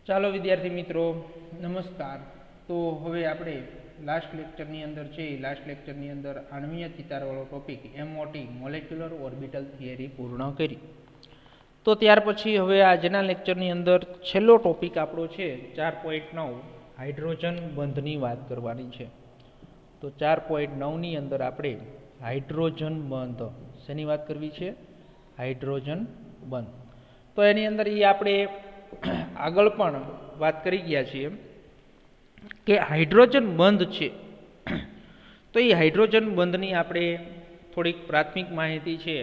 ચાલો વિદ્યાર્થી મિત્રો, નમસ્કાર. તો હવે આપણે લાસ્ટ લેક્ચરની અંદર છે, લાસ્ટ લેક્ચરની અંદર આણ્વીય ચિતારવાળો ટોપિક એમઓટી મોલેક્યુલર ઓર્બિટલ થિયરી પૂર્ણ કરી. તો ત્યાર પછી હવે આજના લેક્ચરની અંદર છેલ્લો ટોપિક આપણો છે 4.9 હાઇડ્રોજન બંધની વાત કરવાની છે. તો 4.9ની અંદર આપણે હાઇડ્રોજન બંધ શેની વાત કરવી છે? હાઇડ્રોજન બંધ. તો એની અંદર એ આપણે આગળ પણ વાત કરી ગયા છીએ કે હાઇડ્રોજન બંધ છે. તો એ હાઇડ્રોજન બંધની આપણે થોડીક પ્રાથમિક માહિતી છે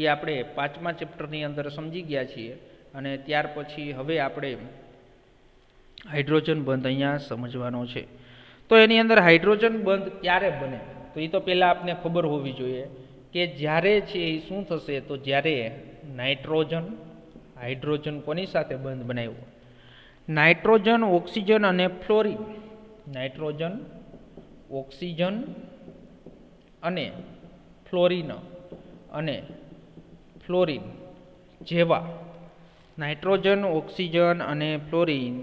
એ આપણે 5મા ચેપ્ટરની અંદર સમજી ગયા છીએ, અને ત્યાર પછી હવે આપણે હાઇડ્રોજન બંધ અહીંયા સમજવાનો છે. તો એની અંદર હાઇડ્રોજન બંધ ક્યારે બને? તો એ તો પહેલાં આપને ખબર હોવી જોઈએ કે જ્યારે છે એ શું થશે, તો જ્યારે નાઇટ્રોજન હાઇડ્રોજન કોની સાથે બંધ બનાવ્યો? નાઇટ્રોજન, ઓક્સિજન અને ફ્લોરિન. નાઇટ્રોજન, ઓક્સિજન અને ફ્લોરિન જેવા નાઇટ્રોજન, ઓક્સિજન અને ફ્લોરિન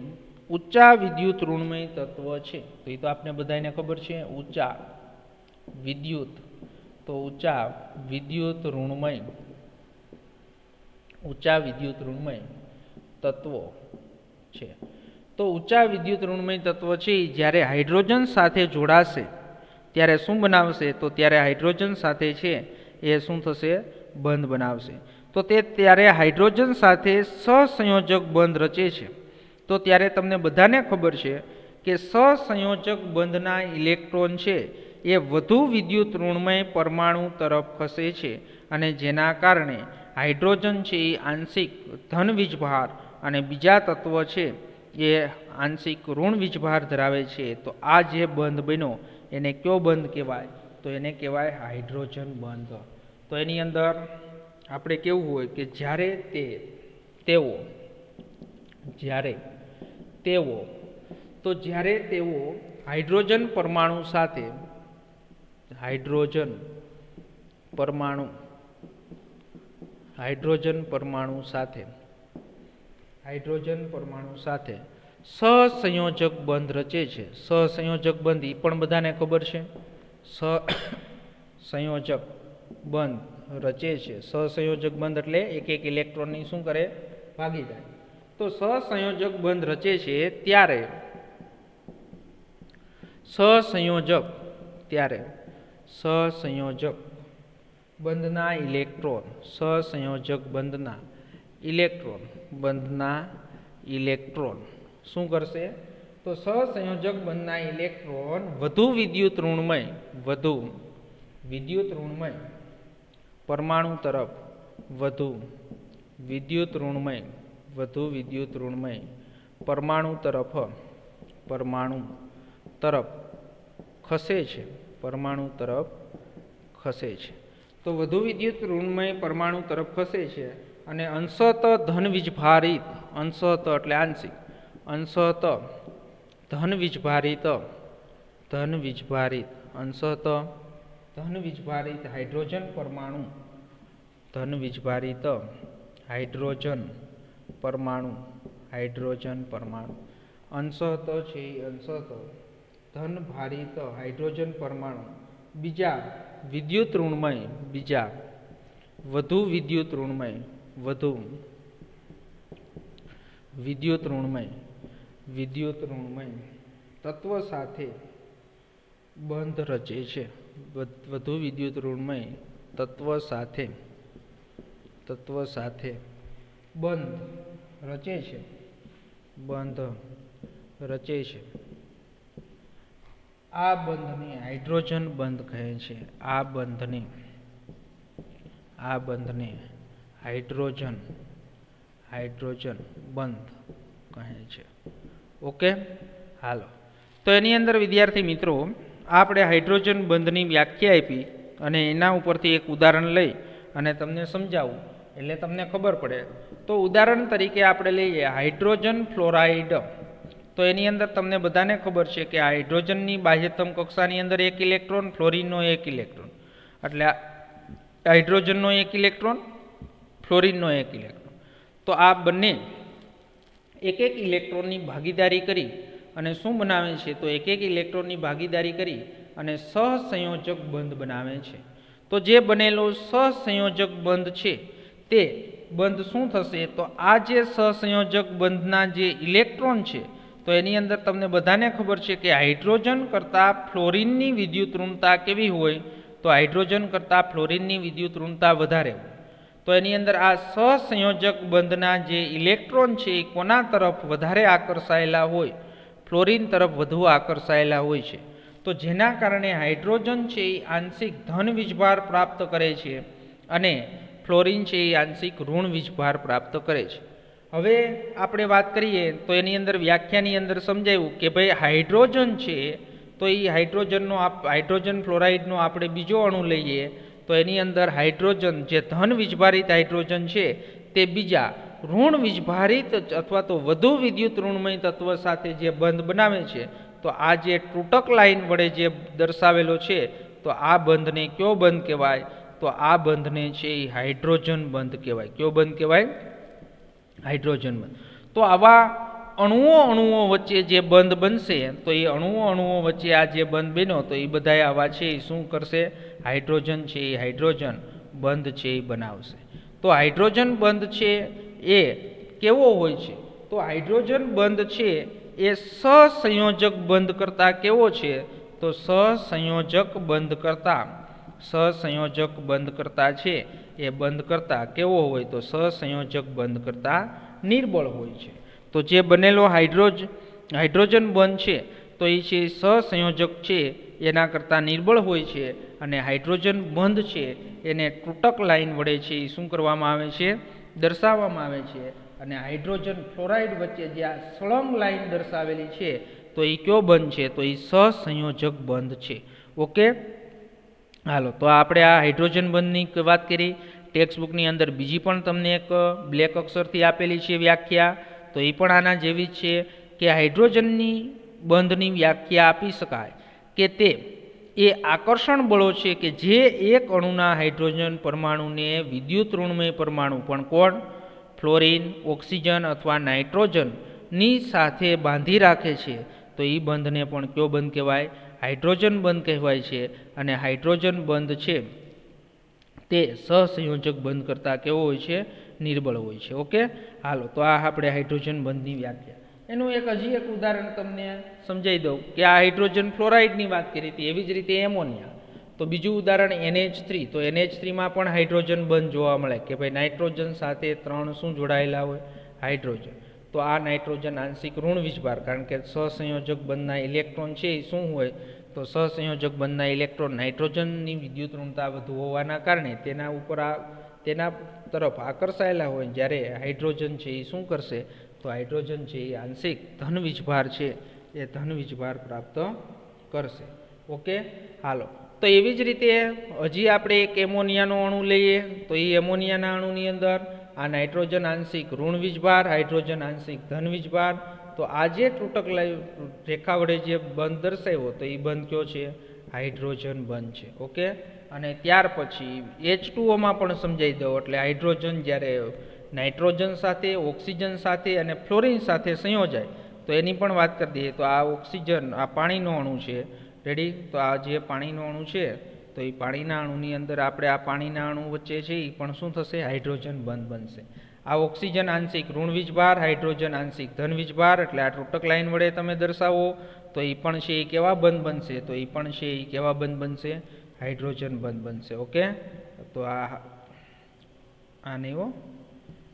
ઊંચા વિદ્યુત ઋણમય તત્વ છે. તો એ તો આપને બધાને ખબર છે, ઊંચા વિદ્યુત ઋણમય તત્વો છે. તો ઊંચા વિદ્યુત ઋણમય તત્વ છે જ્યારે હાઇડ્રોજન સાથે જોડાશે ત્યારે શું બનાવશે? તો ત્યારે હાઇડ્રોજન સાથે છે એ શું થશે? બંધ બનાવશે. તો તે ત્યારે હાઇડ્રોજન સાથે સહસંયોજક બંધ રચે છે. તો ત્યારે તમને બધાને ખબર છે કે સહસંયોજક બંધના ઇલેક્ટ્રોન છે એ વધુ વિદ્યુત ઋણમય પરમાણુ તરફ ખસે છે, અને જેના કારણે હાઇડ્રોજન છે એ આંશિક ધન વીજભાર અને બીજા તત્વ છે એ આંશિક ઋણ વીજભાર ધરાવે છે. તો આ જે બંધ બન્યો એને કયો બંધ કહેવાય? તો એને કહેવાય હાઇડ્રોજન બંધ. તો એની અંદર આપણે કેવું હોય કે જ્યારે તેઓ હાઇડ્રોજન પરમાણુ સાથે સહસંયોજક બંધ રચે છે. સહસંયોજક બંધ એ પણ બધાને ખબર છે, સહસંયોજક બંધ રચે છે. સહસંયોજક બંધ એટલે એક એક ઇલેક્ટ્રોનની શું કરે? ભાગી જાય. તો સહસંયોજક બંધ રચે છે ત્યારે સહસંયોજક બંધના ઇલેક્ટ્રોન શું કરશે? તો સહસંયોજક બંધના ઇલેક્ટ્રોન વધુ વિદ્યુત ઋણમય પરમાણુ તરફ ખસે છે. તો વધુ વિદ્યુત ઋણમય પરમાણુ તરફ ખસે છે અને અંશત ધન વીજભારિત, અંશત એટલે આંશિક, અંશત ધન વીજભારિત હાઇડ્રોજન પરમાણુ અંશત છે અંશત ધન ભારિત હાઇડ્રોજન પરમાણુ બીજા વધુ વિદ્યુત ઋણમય તત્વ સાથે બંધ રચે છે. વધુ વિદ્યુત ઋણમય તત્વ સાથે બંધ રચે છે. આ બંધને હાઇડ્રોજન બંધ કહે છે. આ બંધને હાઇડ્રોજન બંધ કહે છે. ઓકે, હાલો. તો એની અંદર વિદ્યાર્થી મિત્રો આપણે હાઇડ્રોજન બંધની વ્યાખ્યા આપી અને એના ઉપરથી એક ઉદાહરણ લઈ અને તમને સમજાવું એટલે તમને ખબર પડે. તો ઉદાહરણ તરીકે આપણે લઈએ હાઇડ્રોજન ફ્લોરાઇડ. તો એની અંદર તમને બધાને ખબર છે કે હાઇડ્રોજનની બાહ્યતમ કક્ષાની અંદર એક ઇલેક્ટ્રોન, ફ્લોરિનનો એક ઇલેક્ટ્રોન, એટલે હાઇડ્રોજનનો એક ઇલેક્ટ્રોન, ફ્લોરિનનો એક ઇલેક્ટ્રોન. તો આ બંને એક એક ઇલેક્ટ્રોનની ભાગીદારી કરી અને શું બનાવે છે? તો એક એક ઇલેક્ટ્રોનની ભાગીદારી કરી અને સહસંયોજક બંધ બનાવે છે. તો જે બનેલો સહસંયોજક બંધ છે તે બંધ શું થશે? તો આ જે સહસંયોજક બંધના જે ઇલેક્ટ્રોન છે તો એની અંદર તમને બધાને ખબર છે કે હાઇડ્રોજન કરતાં ફ્લોરિનની વિદ્યુત ઋણતા કેવી હોય? તો હાઇડ્રોજન કરતાં ફ્લોરિનની વિદ્યુત ઋણતા વધારે હોય. તો એની અંદર આ સહસંયોજક બંધના જે ઇલેક્ટ્રોન છે એ કોના તરફ વધારે આકર્ષાયેલા હોય? ફ્લોરિન તરફ વધુ આકર્ષાયેલા હોય છે. તો જેના કારણે હાઇડ્રોજન છે એ આંશિક ધન વીજભાર પ્રાપ્ત કરે છે અને ફ્લોરિન છે એ આંશિક ઋણ વીજભાર પ્રાપ્ત કરે છે. હવે આપણે વાત કરીએ તો એની અંદર વ્યાખ્યાની અંદર સમજાવ્યું કે ભાઈ હાઇડ્રોજન છે તો એ હાઇડ્રોજન ફ્લોરાઇડનો આપણે બીજો અણુ લઈએ તો એની અંદર હાઇડ્રોજન જે ધન વીજભારિત હાઇડ્રોજન છે તે બીજા ઋણ વીજભારિત અથવા તો વધુ વિદ્યુત ઋણમય તત્વ સાથે જે બંધ બનાવે છે તો આ જે તૂટક લાઇન વડે જે દર્શાવેલો છે તો આ બંધને કયો બંધ કહેવાય? તો આ બંધને છે એ હાઇડ્રોજન બંધ કહેવાય. કયો બંધ કહેવાય? હાઇડ્રોજન બંધ. તો આવા અણુઓ વચ્ચે જે બંધ બનશે તો એ અણુઓ વચ્ચે આ જે બંધ બન્યો તો એ બધા આવા છે એ શું કરશે? હાઇડ્રોજન છે એ હાઇડ્રોજન બંધ છે એ બનાવશે. તો હાઇડ્રોજન બંધ છે એ કેવો હોય છે? તો હાઇડ્રોજન બંધ છે એ સહસંયોજક બંધ કરતાં કેવો છે? તો સહસંયોજક બંધ કરતાં છે એ બંધ કરતાં કેવો હોય? તો સહસંયોજક બંધ કરતાં નિર્બળ હોય છે. તો જે બનેલો હાઇડ્રોજન બંધ છે તો એ છે સહસંયોજક છે એના કરતાં નિર્બળ હોય છે અને હાઇડ્રોજન બંધ છે એને તૂટક લાઇન વડે છે એ શું કરવામાં આવે છે? દર્શાવવામાં આવે છે. અને હાઇડ્રોજન ફ્લોરાઇડ વચ્ચે જે આ સળંગ લાઇન દર્શાવેલી છે તો એ કયો બંધ છે? તો એ સહસંયોજક બંધ છે. ઓકે, હાલો, તો આપણે આ હાઇડ્રોજન બંધની વાત કરી. ટેક્સ્ટ બુકની અંદર બીજી પણ તમને એક બ્લેક અક્ષરથી આપેલી છે વ્યાખ્યા, તો એ પણ આના જેવી જ છે કે હાઇડ્રોજનની બંધની વ્યાખ્યા આપી શકાય કે તે એ આકર્ષણ બળો છે કે જે એક અણુના હાઇડ્રોજન પરમાણુને વિદ્યુત ઋણમય પરમાણુ પણ કોણ? ફ્લોરિન, ઓક્સિજન અથવા નાઇટ્રોજનની સાથે બાંધી રાખે છે તો એ બંધને પણ કયો બંધ કહેવાય? હાઇડ્રોજન બંધ કહેવાય છે. અને હાઇડ્રોજન બંધ છે તે સહસંયોજક બંધ કરતાં કેવો હોય છે? નિર્બળ હોય છે. ઓકે, હાલો, તો આ આપણે હાઇડ્રોજન બંધની વ્યાખ્યા. એનું હજી એક ઉદાહરણ તમને સમજાવી દઉં કે આ હાઇડ્રોજન ફ્લોરાઇડની વાત કરી હતી એવી જ રીતે એમોનિયા. તો બીજું ઉદાહરણ NH3. તો NH3માં પણ હાઇડ્રોજન બંધ જોવા મળે કે ભાઈ નાઇટ્રોજન સાથે 3 શું જોડાયેલા હોય? હાઇડ્રોજન. તો આ નાઇટ્રોજન આંશિક ઋણ વીજભાર, કારણ કે સહસંયોજક બંધના ઇલેક્ટ્રોન છે એ શું હોય? તો સહસંયોજક બંધના ઇલેક્ટ્રોન નાઇટ્રોજનની વિદ્યુત ઋણતા વધુ હોવાના કારણે તેના તરફ આકર્ષાયેલા હોય, જ્યારે હાઇડ્રોજન છે એ શું કરશે? તો હાઇડ્રોજન છે એ આંશિક ધન વીજભાર છે એ ધન વીજભાર પ્રાપ્ત કરશે. ઓકે, હાલો, તો એવી જ રીતે હજી આપણે એક એમોનિયાનો અણુ લઈએ તો એ એમોનિયાના અણુની અંદર આ નાઇટ્રોજન આંશિક ઋણ વીજભાર, હાઇડ્રોજન આંશિક ધન વીજભાર. તો આ જે તૂટક રેખા વડે જે બંધ દર્શાવ્યો તો એ બંધ કયો છે? હાઇડ્રોજન બંધ છે. ઓકે, અને ત્યાર પછી H2Oમાં પણ સમજાવી દો. એટલે હાઇડ્રોજન જ્યારે નાઇટ્રોજન સાથે, ઓક્સિજન સાથે અને ફ્લોરિન સાથે સંયોજાય તો એની પણ વાત કરી દઈએ. તો આ ઓક્સિજન, આ પાણીનો અણુ છે. રેડી? તો આ જે પાણીનો અણુ છે તો એ પાણીના અણુની અંદર આપણે આ પાણીના અણુ વચ્ચે છે એ પણ શું થશે? હાઇડ્રોજન બંધ બનશે. આ ઓક્સિજન આંશિક ઋણ વીજભાર, હાઇડ્રોજન આંશિક ધન વીજભાર, એટલે આ તૂટક લાઇન વડે તમે દર્શાવો તો એ પણ છે એ કેવા બંધ બનશે? તો એ પણ છે એ કેવા બંધ બનશે? હાઇડ્રોજન બંધ બનશે. ઓકે, તો આ નહીં હો.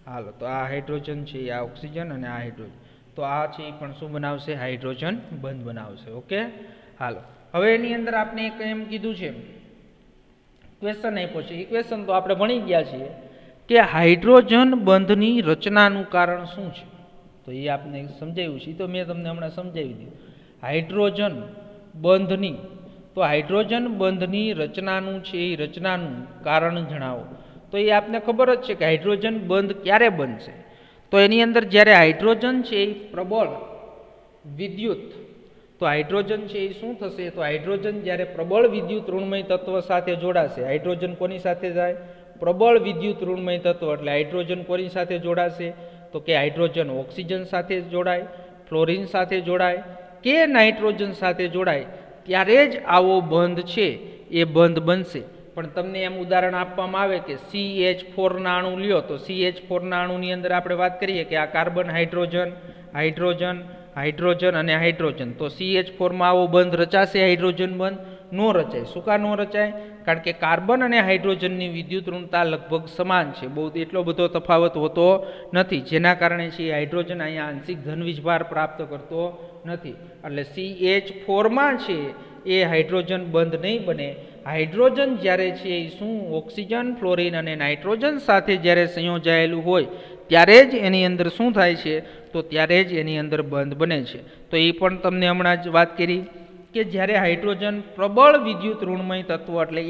હાલો, તો આ હાઇડ્રોજન છે આ ઓક્સિજન અને આ હાઇડ્રોજન, તો આ છે એ પણ શું બનાવશે? હાઇડ્રોજન બંધ બનાવશે. ઓકે, હાલો, હવે એની અંદર આપણે એક એમ કીધું છે, ક્વેશ્ચન આપ્યો છે. એ ક્વેશ્ચન તો આપણે ભણી ગયા છીએ કે હાઇડ્રોજન બંધની રચનાનું કારણ શું છે? તો એ આપને સમજાવ્યું છે. તો મેં તમને હમણાં સમજાવી દીધું. હાઇડ્રોજન બંધની રચનાનું છે એ રચનાનું કારણ જણાવો. તો એ આપને ખબર જ છે કે હાઇડ્રોજન બંધ ક્યારે બનશે? તો એની અંદર જ્યારે હાઇડ્રોજન છે એ પ્રબળ વિદ્યુત, તો હાઇડ્રોજન છે એ શું થશે? તો હાઇડ્રોજન જ્યારે પ્રબળ વિદ્યુત ઋણમય તત્વ સાથે જોડાશે. હાઇડ્રોજન કોની સાથે જાય? પ્રબળ વિદ્યુત ઋણમય તત્વ. એટલે હાઇડ્રોજન કોની સાથે જોડાશે? તો કે હાઇડ્રોજન ઓક્સિજન સાથે જોડાય, ફ્લોરિન સાથે જોડાય કે નાઇટ્રોજન સાથે જોડાય ત્યારે જ આવો બંધ છે એ બંધ બનશે. પણ તમને એમ ઉદાહરણ આપવામાં આવે કે CH4ના અણુ લ્યો તો CH4ના અણુની અંદર આપણે વાત કરીએ કે આ કાર્બન, હાઇડ્રોજન, હાઇડ્રોજન, હાઇડ્રોજન અને હાઇડ્રોજન, તો CH4માં આવો બંધ રચાશે હાઇડ્રોજન બંધ? ન રચાય. શું કાં ન રચાય? કારણ કે કાર્બન અને હાઇડ્રોજનની વિદ્યુત ઋણતા લગભગ સમાન છે, બહુ એટલો બધો તફાવત હોતો નથી, જેના કારણે છે હાઇડ્રોજન અહીંયા આંશિક ધન વીજભાર પ્રાપ્ત કરતો નથી. એટલે CH4માં છે એ હાઇડ્રોજન બંધ નહીં બને. હાઇડ્રોજન જ્યારે છે એ શું ઓક્સિજન, ફ્લોરિન અને નાઇટ્રોજન સાથે જ્યારે સંયોજાયેલું હોય ત્યારે જ એની અંદર શું થાય છે? તો ત્યારે જ એની અંદર બંધ બને છે. તો એ પણ તમને હમણાં જ વાત કરી કે જ્યારે હાઇડ્રોજન પ્રબળ વિદ્યુત ઋણમય તત્વ એટલે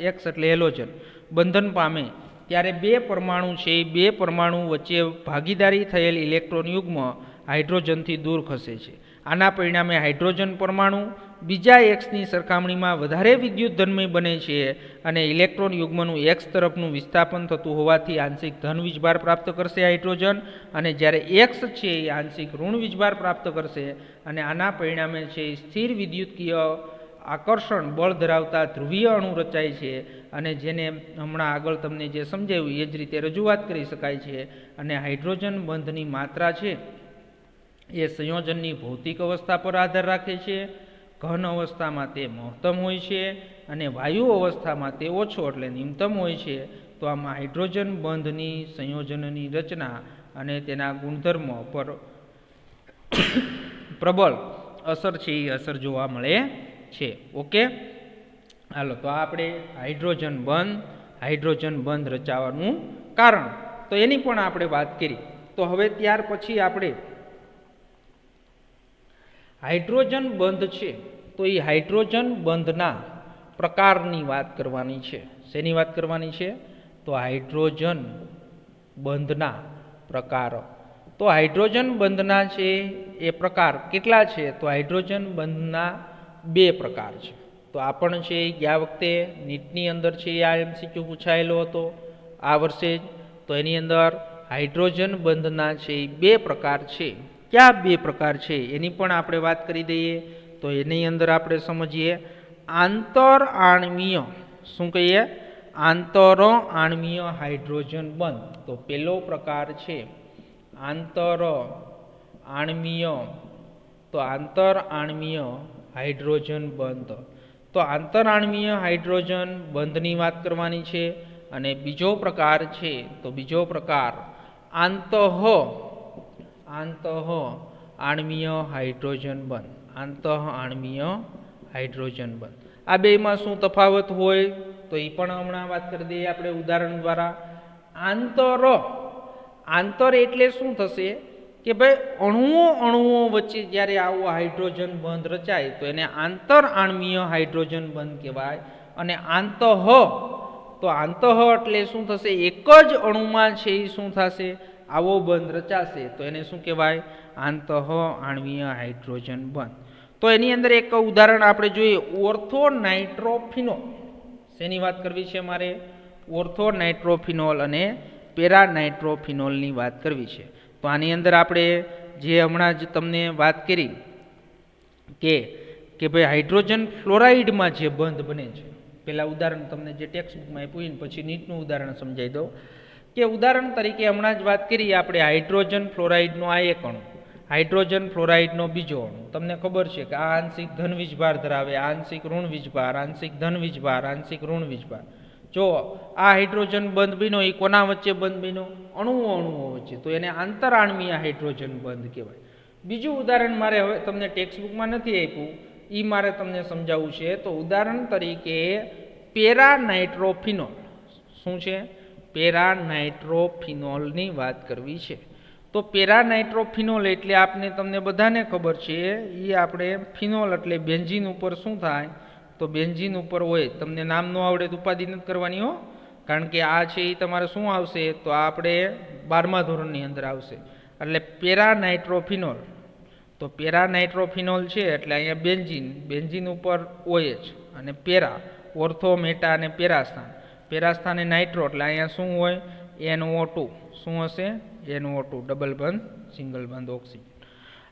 એક્સ એટલે હેલોજન બંધન પામે ત્યારે બે પરમાણુ છે એ બે પરમાણુ વચ્ચે ભાગીદારી થયેલ ઇલેક્ટ્રોન યુગ્મ હાઇડ્રોજનથી દૂર ખસે છે. આના પરિણામે હાઇડ્રોજન પરમાણુ બીજા એક્સની સરખામણીમાં વધારે વિદ્યુત ધનમય બને છે અને ઇલેક્ટ્રોન યુગ્મનું એક્સ તરફનું વિસ્થાપન થતું હોવાથી આંશિક ધન વીજભાર પ્રાપ્ત કરશે હાઇડ્રોજન, અને જ્યારે એક્સ છે એ આંશિક ઋણ વીજભાર પ્રાપ્ત કરશે અને આના પરિણામે છે સ્થિર વિદ્યુતકીય આકર્ષણ બળ ધરાવતા ધ્રુવીય અણુ રચાય છે અને જેને હમણાં આગળ તમને જે સમજાવ્યું એ જ રીતે રજૂઆત કરી શકાય છે. અને હાઇડ્રોજન બંધની માત્રા છે એ સંયોજનની ભૌતિક અવસ્થા પર આધાર રાખે છે. ઘન અવસ્થામાં તે મહત્તમ હોય છે અને વાયુ અવસ્થામાં તે ઓછો એટલે નિમ્નતમ હોય છે. તો આમાં હાઇડ્રોજન બંધની સંયોજનની રચના અને તેના ગુણધર્મો પર પ્રબળ અસર છે એ અસર જોવા મળે છે. ઓકે, હાલો, તો આપણે હાઇડ્રોજન બંધ રચાવાનું કારણ તો એની પણ આપણે વાત કરી. તો હવે ત્યાર પછી આપણે હાઇડ્રોજન બંધ છે તો એ હાઇડ્રોજન બંધના પ્રકારની વાત કરવાની છે. શેની વાત કરવાની છે? તો હાઇડ્રોજન બંધના પ્રકાર. તો હાઇડ્રોજન બંધના છે એ પ્રકાર કેટલા છે? તો હાઇડ્રોજન બંધના બે પ્રકાર છે. તો આ પણ છે ગયા વખતે નીટની અંદર છે આ MCQ પૂછાયેલો હતો આ વર્ષે જ. તો એની અંદર હાઇડ્રોજન બંધના છે એ બે પ્રકાર છે. કયા બે પ્રકાર છે એની પણ આપણે વાત કરી દઈએ. તો એની અંદર આપણે સમજીએ આંતર આણ્વીય. શું કહીએ? આંતર આણ્વીય હાઇડ્રોજન બંધ. તો પહેલો પ્રકાર છે આંતર આણ્વીય. તો આંતર આણ્વીય હાઇડ્રોજન બંધ. તો આંતર આણ્વીય હાઇડ્રોજન બંધની વાત કરવાની છે. અને બીજો પ્રકાર છે તો બીજો પ્રકાર આંતઃ આણ્વીય હાઇડ્રોજન બંધ. આંતઃ આણ્વીય હાઇડ્રોજન બંધ. આ બેમાં શું તફાવત હોય તો એ પણ હમણાં વાત કરી દઈએ આપણે ઉદાહરણ દ્વારા. આંતર એટલે શું થશે કે ભાઈ અણુઓ વચ્ચે જ્યારે આવો હાઇડ્રોજન બંધ રચાય તો એને આંતર આણ્વીય હાઇડ્રોજન બંધ કહેવાય. અને આંતઃ તો આંતઃ એટલે શું થશે? એક જ અણુમાં છે એ શું થશે? આવો બંધ રચાશે તો એને શું કહેવાય? આંતઃ આણ્વીય હાઇડ્રોજન બંધ. તો એની અંદર એક ઉદાહરણ આપણે જોઈએ ઓર્થોનાઇટ્રોફિનોલ. શેની વાત કરવી છે મારે? ઓર્થોનાઇટ્રોફિનોલ અને પેરાનાઇટ્રોફિનોલની વાત કરવી છે. તો આની અંદર આપણે જે હમણાં જ તમને વાત કરી કે ભાઈ હાઇડ્રોજન ફ્લોરાઇડમાં જે બંધ બને છે. પહેલાં ઉદાહરણ તમને જે ટેક્સ્ટબુકમાં આપ્યું પછી નીટનું ઉદાહરણ સમજાવી દઉં કે ઉદાહરણ તરીકે હમણાં જ વાત કરીએ આપણે હાઇડ્રોજન ફ્લોરાઇડનો આ એક અણુ, હાઇડ્રોજન ફ્લોરાઇડનો બીજો અણુ. તમને ખબર છે કે આ આંશિક ધન વીજભાર ધરાવે, આંશિક ઋણ વીજભાર, આંશિક ધન વીજભાર, આંશિક ઋણ વીજભાર. જો આ હાઇડ્રોજન બંધ બન્યો એ કોના વચ્ચે બંધ બન્યો? અણુઓ વચ્ચે. તો એને આંતર આણ્વીય હાઇડ્રોજન બંધ કહેવાય. બીજું ઉદાહરણ મારે હવે તમને ટેક્સ્ટબુકમાં નથી આપ્યું, એ મારે તમને સમજાવવું છે. તો ઉદાહરણ તરીકે પેરાનાઇટ્રોફિનોલ. શું છે? પેરાનાઇટ્રોફિનોલની વાત કરવી છે. તો પેરાનાઇટ્રોફિનોલ એટલે તમને બધાને ખબર છે એ આપણે ફિનોલ એટલે બેન્ઝીન ઉપર શું થાય? તો બેન્ઝીન ઉપર હોય. તમને નામ ન આવડે તો ઉપાધિ નથી કરવાની હો, કારણ કે આ છે એ તમારે શું આવશે? તો આ આપણે 12મા ધોરણની અંદર આવશે. એટલે પેરાનાઇટ્રોફિનોલ. તો પેરાનાઇટ્રોફિનોલ છે એટલે અહીંયા બેન્ઝીન ઉપર OH અને પેરા ઓર્થો, મેટા અને પેરાસ્થાન. પેરાસ્થાન એ નાઇટ્રો એટલે અહીંયા શું હોય? NO2. શું હશે? NO2 ડબલ બંધ સિંગલ બંધ ઓક્સિજન.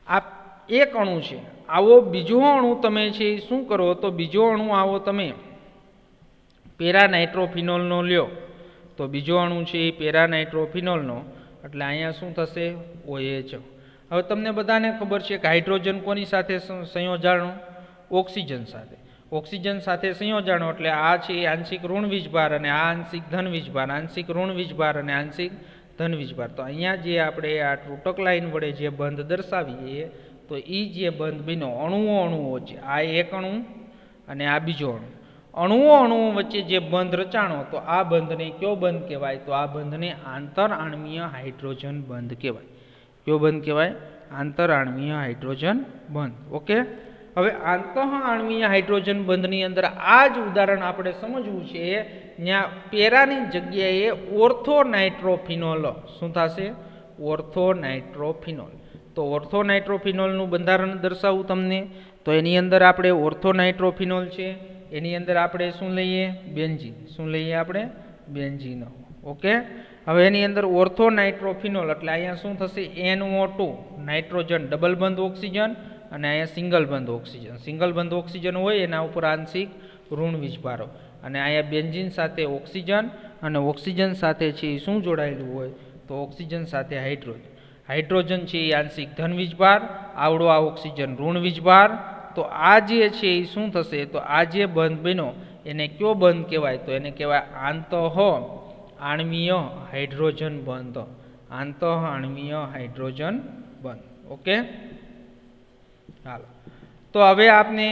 આ એક અણુ છે. આવો બીજો અણુ તમે છે શું કરો તો બીજો અણુ આવો તમે પેરાનાઇટ્રોફિનોલનો લ્યો તો બીજો અણુ છે એ પેરાનાઇટ્રોફિનોલનો, એટલે અહીંયા શું થશે OH. હવે તમને બધાને ખબર છે કે હાઇડ્રોજન કોની સાથે સંયોજાણો? ઓક્સિજન સાથે. ઓક્સિજન સાથે સંયોજાણો એટલે આ છે આંશિક ઋણ વીજભાર અને આ આંશિક ધન વીજભાર, આંશિક ઋણ વીજભાર અને આંશિક ધન વીજભાર. તો અહીંયા જે આપણે આ તૂટક લાઈન વડે જે બંધ દર્શાવીએ તો એ જે બંધ બન્યો અણુઓ છે, આ એક અણુ અને આ બીજો અણુ, અણુઓ વચ્ચે જે બંધ રચાણો તો આ બંધને કયો બંધ કહેવાય? તો આ બંધને આંતરઆણ્વીય હાઇડ્રોજન બંધ કહેવાય. કયો બંધ કહેવાય? આંતરઆણ્વીય હાઇડ્રોજન બંધ. ઓકે. હવે આંતરઆણ્વીય હાઇડ્રોજન બંધની અંદર આ જ ઉદાહરણ આપણે સમજવું છે. ત્યાં પેરાની જગ્યાએ ઓર્થોનાઇટ્રોફિનોલ શું થશે? ઓર્થોનાઇટ્રોફિનોલ. તો ઓર્થોનાઇટ્રોફિનોલનું બંધારણ દર્શાવું તમને. તો એની અંદર આપણે ઓર્થોનાઇટ્રોફિનોલ છે, એની અંદર આપણે શું લઈએ? બેન્ઝીન. શું લઈએ આપણે? બેન્ઝીન. ઓકે. હવે એની અંદર ઓર્થોનાઇટ્રોફિનોલ એટલે અહીંયા શું થશે? NO2 નાઇટ્રોજન ડબલ બંધ ઓક્સિજન અને અહીંયા સિંગલ બંધ ઓક્સિજન. સિંગલ બંધ ઓક્સિજન હોય એના ઉપર આંશિક ઋણ વીજભારો અને અહીંયા બેન્ઝીન સાથે ઓક્સિજન અને ઓક્સિજન સાથે છે એ શું જોડાયેલું હોય? તો ઓક્સિજન સાથે હાઇડ્રોજન. હાઇડ્રોજન છે એ આંશિક ધન વીજભાર, આવડો આ ઓક્સિજન ઋણ વીજભાર. તો આ જે છે એ શું થશે? તો આ જે બંધ બન્યો એને કયો બંધ કહેવાય? તો એને કહેવાય આંતરઆણ્વીય હાઇડ્રોજન બંધ. આંતરઆણ્વીય હાઇડ્રોજન બંધ. ઓકે. હાલો, તો હવે આપને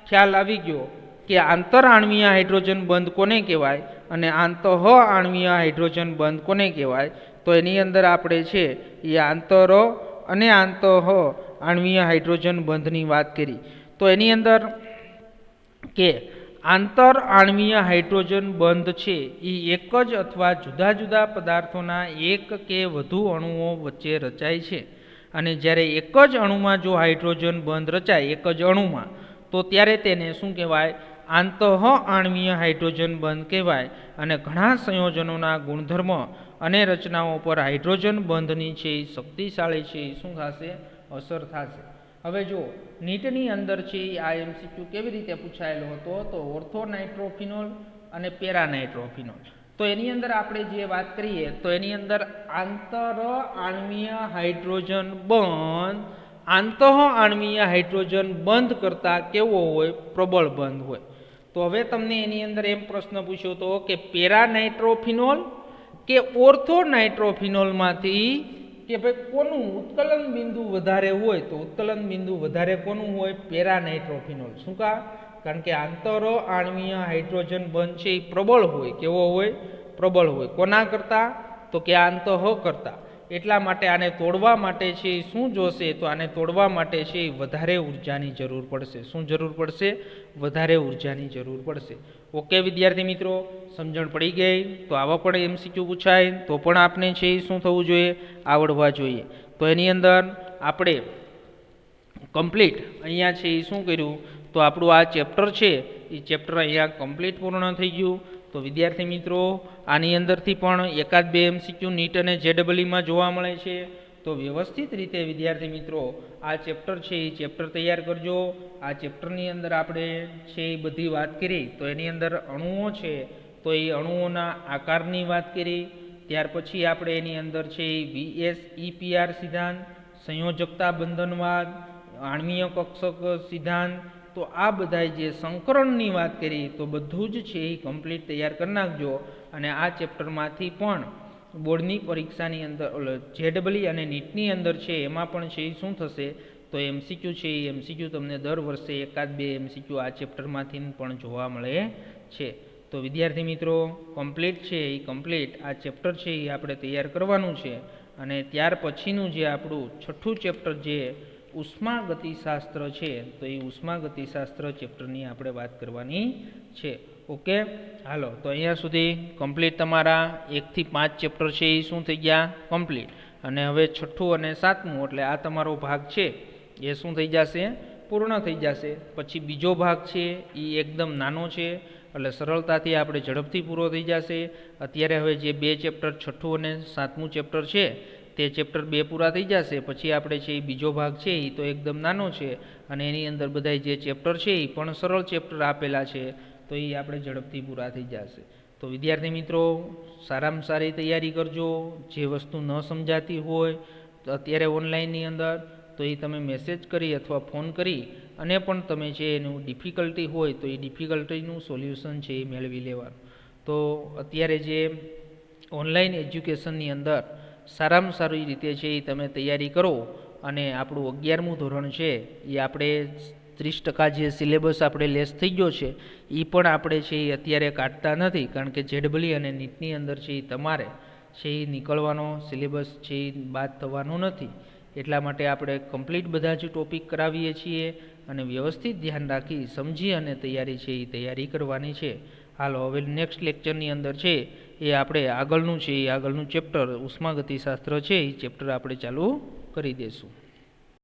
ખ્યાલ આવી ગયો કે આંતરઆણ્વીય હાઇડ્રોજન બંધ કોને કહેવાય અને આંતરઆણ્વીય હાઇડ્રોજન બંધ કોને કહેવાય. તો એની અંદર આપણે છે એ આંતર અને આણ્વીય હાઇડ્રોજન બંધની વાત કરી. તો એની અંદર કે આંતરઆણ્વીય હાઇડ્રોજન બંધ છે એ એક જ અથવા જુદા જુદા પદાર્થોના એક કે વધુ અણુઓ વચ્ચે રચાય છે. અને જ્યારે એક જ અણુમાં જો હાઇડ્રોજન બંધ રચાય એક જ અણુમાં તો ત્યારે તેને શું કહેવાય? આંતરઆણ્વીય હાઇડ્રોજન બંધ કહેવાય. અને ઘણા સંયોજનોના ગુણધર્મ અને રચનાઓ પર હાઇડ્રોજન બંધની છે એ શક્તિશાળી છે એ શું થશે? અસર થશે. હવે જો નીટની અંદર છે આ MCQ કેવી રીતે પૂછાયેલો હતો? તો ઓર્થોનાઇટ્રોફિનોલ અને પેરાનાઇટ્રોફિનોલ. તો એની અંદર આપણે જે વાત કરીએ તો એની અંદર આંતરઆણ્વીય હાઇડ્રોજન બંધ આંતરઆણ્વીય હાઇડ્રોજન બંધ કરતાં કેવો હોય? પ્રબળ બંધ હોય. તો હવે તમને એની અંદર એમ પ્રશ્ન પૂછ્યો હતો કે પેરાનાઇટ્રોફિનોલ કે ઓર્થોનાઇટ્રોફિનોલમાંથી કે ભાઈ કોનું ઉત્કલન બિંદુ વધારે હોય? તો ઉત્કલન બિંદુ વધારે કોનું હોય? પેરાનાઇટ્રોફિનોલ. શું કા? કારણ કે આંતરઆણ્વીય હાઇડ્રોજન બંધ છે એ પ્રબળ હોય. કેવો હોય? પ્રબળ હોય. કોના કરતાં? તો કે આંતઃ કરતાં. એટલા માટે આને તોડવા માટે છે એ શું જોશે? તો આને તોડવા માટે છે એ વધારે ઉર્જાની જરૂર પડશે. શું જરૂર પડશે? વધારે ઉર્જાની જરૂર પડશે. ઓકે વિદ્યાર્થી મિત્રો, સમજણ પડી ગઈ? તો આવા પણ MCQ પૂછાય તો પણ આપણે છે એ શું થવું જોઈએ? આવડવા જોઈએ. તો એની અંદર આપણે કમ્પ્લીટ અહીંયા છે એ શું કર્યું? તો આપણું આ ચેપ્ટર છે એ ચેપ્ટર અહીંયા કમ્પ્લીટ પૂર્ણ થઈ ગયું. તો વિદ્યાર્થી મિત્રો આની અંદરથી પણ એકાદ બે MCQ નીટ અને JEE જોવા મળે છે. તો વ્યવસ્થિત રીતે વિદ્યાર્થી મિત્રો આ ચેપ્ટર છે એ ચેપ્ટર તૈયાર કરજો. આ ચેપ્ટરની અંદર આપણે છે એ બધી વાત કરી. તો એની અંદર અણુઓ છે તો એ અણુઓના આકારની વાત કરી. ત્યાર પછી આપણે એની અંદર છે એ VSEPR સિદ્ધાંત, સંયોજકતા બંધનવાદ, આણ્વીય કક્ષક સિદ્ધાંત, તો આ બધા જે સંકરણની વાત કરી તો બધું જ છે એ કમ્પ્લીટ તૈયાર કરી નાખજો. અને આ ચેપ્ટરમાંથી પણ બોર્ડની પરીક્ષાની અંદર JEE અને નીટની અંદર છે એમાં પણ છે એ શું થશે? તો MCQ છે એ MCQ તમને દર વર્ષે એકાદ બે MCQ આ ચેપ્ટરમાંથી પણ જોવા મળે છે. તો વિદ્યાર્થી મિત્રો કમ્પ્લીટ છે એ કમ્પ્લીટ આ ચેપ્ટર છે એ આપણે તૈયાર કરવાનું છે. અને ત્યાર પછીનું જે આપણું છઠ્ઠું ચેપ્ટર જે ઉષ્માગતિશાસ્ત્ર છે તો એ ઉષ્માગતિશાસ્ત્ર ચેપ્ટરની આપણે વાત કરવાની છે. ઓકે. હાલો, તો અહીંયા સુધી કમ્પ્લીટ તમારા 1 થી 5 ચેપ્ટર છે એ શું થઈ ગયા? કમ્પ્લીટ. અને હવે છઠ્ઠું અને સાતમું એટલે આ તમારો ભાગ છે એ શું થઈ જશે? પૂર્ણ થઈ જશે. પછી બીજો ભાગ છે એ એકદમ નાનો છે એટલે સરળતાથી આપણે ઝડપથી પૂરો થઈ જશે. અત્યારે હવે જે બે ચેપ્ટર છઠ્ઠું અને સાતમું ચેપ્ટર છે તે ચેપ્ટર 2 પૂરા થઈ જશે પછી આપણે છે એ બીજો ભાગ છે એ તો એકદમ નાનો છે અને એની અંદર બધાય જે ચેપ્ટર છે એ પણ સરળ ચેપ્ટર આપેલા છે, તો એ આપણે ઝડપથી પૂરા થઈ જશે. તો વિદ્યાર્થી મિત્રો, સારામાં સારી તૈયારી કરજો. જે વસ્તુ ન સમજાતી હોય તો અત્યારે ઓનલાઈનની અંદર તો એ તમે મેસેજ કરી અથવા ફોન કરી અને પણ તમે જે એનું ડિફિકલ્ટી હોય તો એ ડિફિકલ્ટીનું સોલ્યુશન છે એ મેળવી લેવાનું. તો અત્યારે જે ઓનલાઈન એજ્યુકેશનની અંદર સારામાં સારી રીતે છે એ તમે તૈયારી કરો અને આપણું 11મું ધોરણ છે એ આપણે 30% જે સિલેબસ આપણે લેસ થઈ ગયો છે એ પણ આપણે છે એ અત્યારે કાઢતા નથી, કારણ કે જેડબલી અને નીટની અંદર છે એ તમારે છે એ નીકળવાનો સિલેબસ છે એ બાદ થવાનો નથી. એટલા માટે આપણે કમ્પ્લીટ બધા જ ટોપિક કરાવીએ છીએ અને વ્યવસ્થિત ધ્યાન રાખી સમજી અને તૈયારી છે એ તૈયારી કરવાની છે. હાલો, હવે નેક્સ્ટ લેક્ચરની અંદર છે એ આપણે આગળનું ચેપ્ટર ઉષ્માગતિશાસ્ત્ર છે એ ચેપ્ટર આપણે ચાલુ કરી દઈશું.